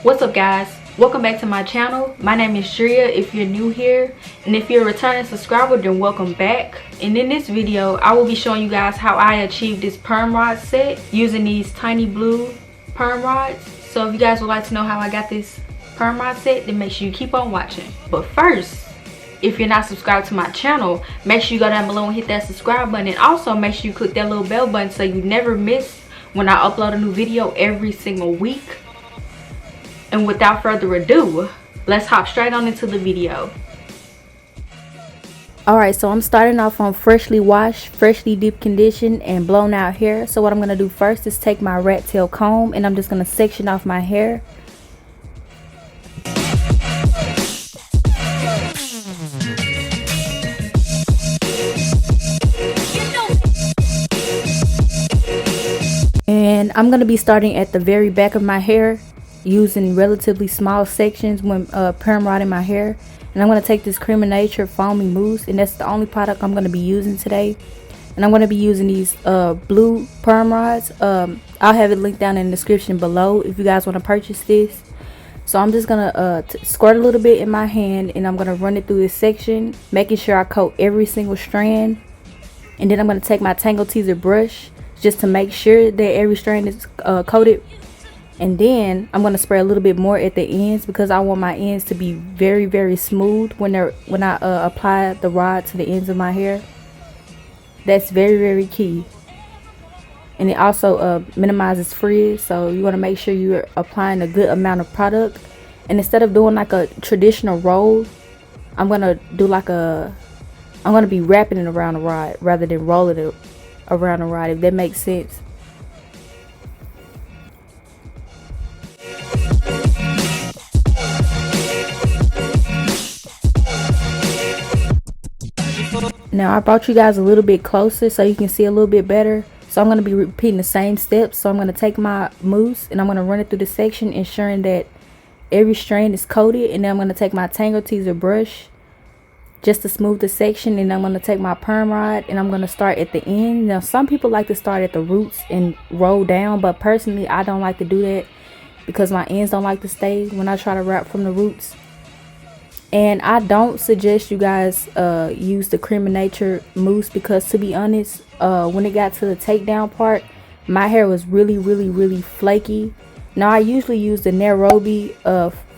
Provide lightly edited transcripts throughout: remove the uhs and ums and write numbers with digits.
What's up, guys? Welcome back to my channel. My name is Shria if you're new here, and if you're a returning subscriber, then welcome back. And in this video I will be showing you guys how I achieved this perm rod set using these tiny blue perm rods. So if you guys would like to know how I got this perm rod set, then make sure you keep on watching. But first, if you're not subscribed to my channel, make sure you go down below and hit that subscribe button, and also make sure you click that little bell button so you never miss when I upload a new video every single week. And without further ado, let's hop straight on into the video. Alright, so I'm starting off on freshly washed, freshly deep conditioned, and blown out hair. So what I'm going to do first is take my rat tail comb and I'm just going to section off my hair. And I'm going to be starting at the very back of my hair, using relatively small sections when perm rodding my hair. And I'm going to take this Creme foamy mousse, and that's the only product I'm going to be using today. And I'm going to be using these blue perm rods. I'll have it linked down in the description below if you guys want to purchase this. So I'm just going to squirt a little bit in my hand, and I'm going to run it through this section, making sure I coat every single strand. And then I'm going to take my Tangle Teezer brush just to make sure that every strand is coated. And then I'm going to spray a little bit more at the ends because I want my ends to be very, very smooth when I apply the rod to the ends of my hair. That's very, very key. And it also minimizes frizz, so you want to make sure you're applying a good amount of product. And instead of doing like a traditional roll, I'm going to be wrapping it around the rod rather than rolling it around the rod, if that makes sense. Now I brought you guys a little bit closer so you can see a little bit better. So I'm going to be repeating the same steps. So I'm going to take my mousse and I'm going to run it through the section, ensuring that every strand is coated. And then I'm going to take my Tangle Teezer brush just to smooth the section. And I'm going to take my perm rod and I'm going to start at the end. Now some people like to start at the roots and roll down, but personally I don't like to do that because my ends don't like to stay when I try to wrap from the roots. And I don't suggest you guys use the Creme mousse because, to be honest, when it got to the takedown part, my hair was really flaky. Now I usually use the Nairobi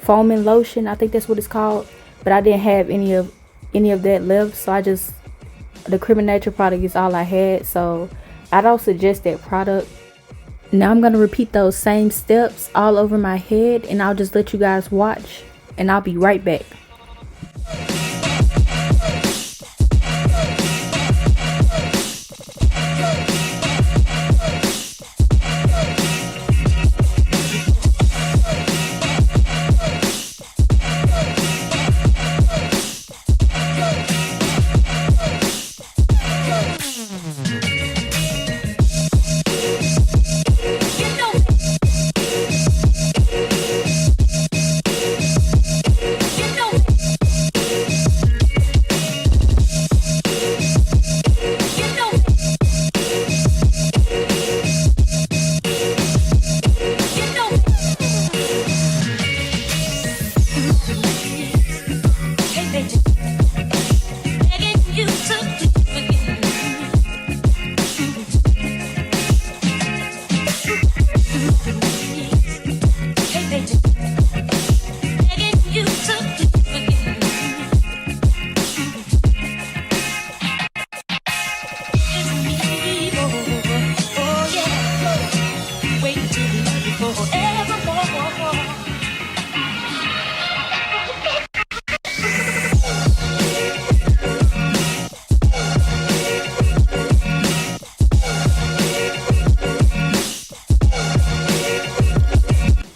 foaming lotion, I think that's what it's called, but I didn't have any of that left, so the Creme product is all I had, so I don't suggest that product. Now I'm gonna repeat those same steps all over my head, and I'll just let you guys watch, and I'll be right back.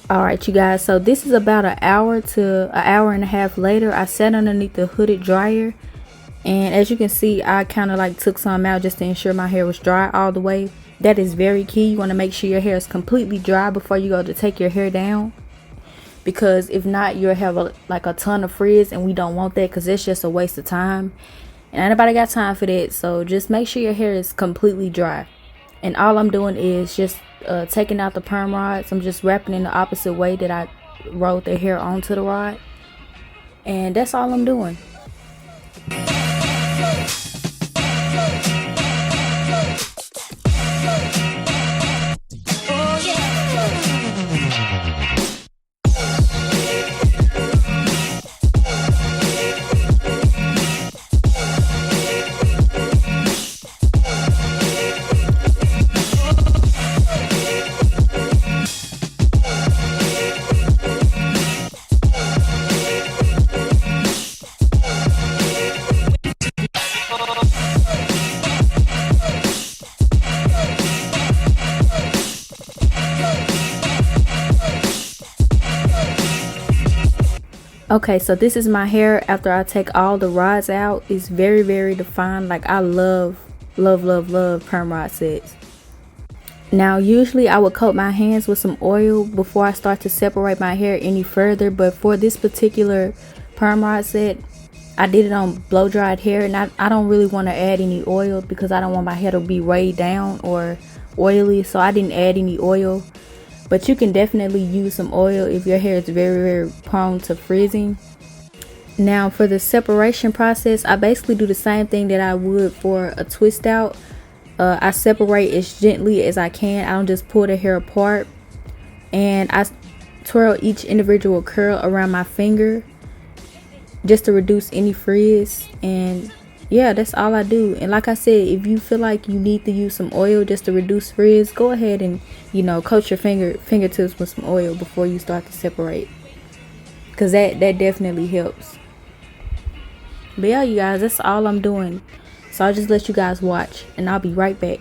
Alright you guys, so this is about an hour to an hour and a half later. I sat underneath the hooded dryer, and as you can see, I kind of like took some out just to ensure my hair was dry all the way. That is very key. You want to make sure your hair is completely dry before you go to take your hair down, because if not, you'll have a ton of frizz, and we don't want that because it's just a waste of time, and anybody got time for that. So just make sure your hair is completely dry. And all I'm doing is just taking out the perm rods. I'm just wrapping in the opposite way that I rolled their hair onto the rod. And that's all I'm doing. Okay, so this is my hair after I take all the rods out. It's very, very defined. Like, I love perm rod sets. Now, usually I would coat my hands with some oil before I start to separate my hair any further, but for this particular perm rod set, I did it on blow dried hair, and I don't really want to add any oil because I don't want my hair to be weighed down or oily, so I didn't add any oil. But you can definitely use some oil if your hair is very, very prone to frizzing. Now for the separation process, I basically do the same thing that I would for a twist out. I separate as gently as I can. I don't just pull the hair apart. And I twirl each individual curl around my finger just to reduce any frizz. And yeah, that's all I do. And like I said, if you feel like you need to use some oil just to reduce frizz, go ahead and, you know, coat your fingertips with some oil before you start to separate, because that definitely helps. But yeah, you guys, that's all I'm doing. So I'll just let you guys watch and I'll be right back.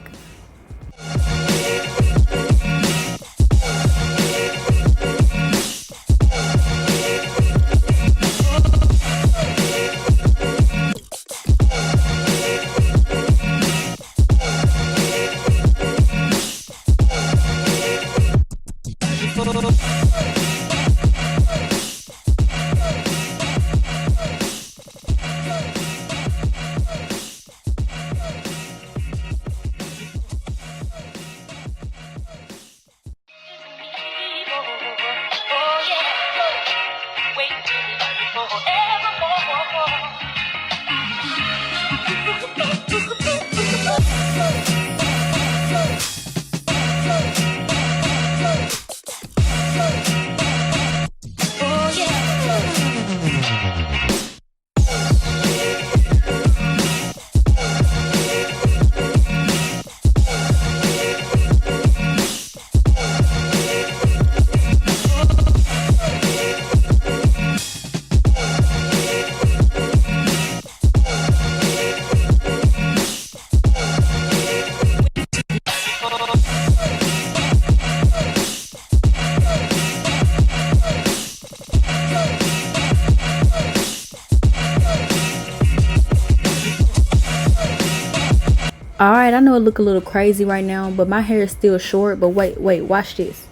Alright, I know it look a little crazy right now, but my hair is still short. But wait, watch this.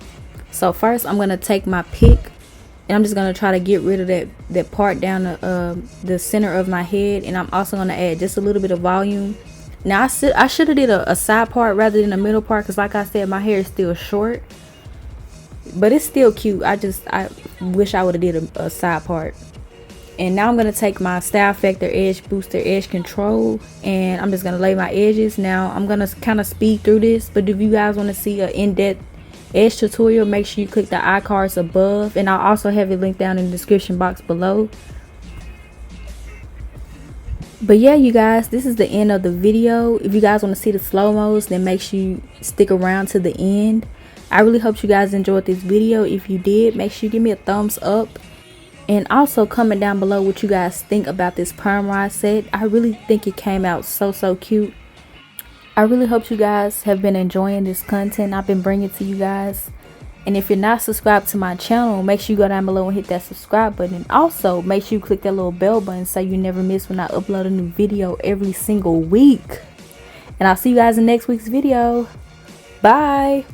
So first I'm going to take my pick and I'm just going to try to get rid of that part down the center of my head. And I'm also going to add just a little bit of volume. Now I should have did a side part rather than a middle part, because like I said, my hair is still short. But it's still cute. I wish I would have did a side part. And now I'm going to take my Style Factor Edge Booster Edge Control and I'm just going to lay my edges. Now I'm going to kind of speed through this, but if you guys want to see an in-depth edge tutorial, make sure you click the iCards above, and I'll also have it linked down in the description box below. But yeah, you guys, this is the end of the video. If you guys want to see the slow-mos, then make sure you stick around to the end. I really hope you guys enjoyed this video. If you did, make sure you give me a thumbs up. And also comment down below what you guys think about this perm rod set. I really think it came out so cute. I really hope you guys have been enjoying this content I've been bringing to you guys. And if you're not subscribed to my channel, make sure you go down below and hit that subscribe button. And also make sure you click that little bell button so you never miss when I upload a new video every single week. And I'll see you guys in next week's video. Bye.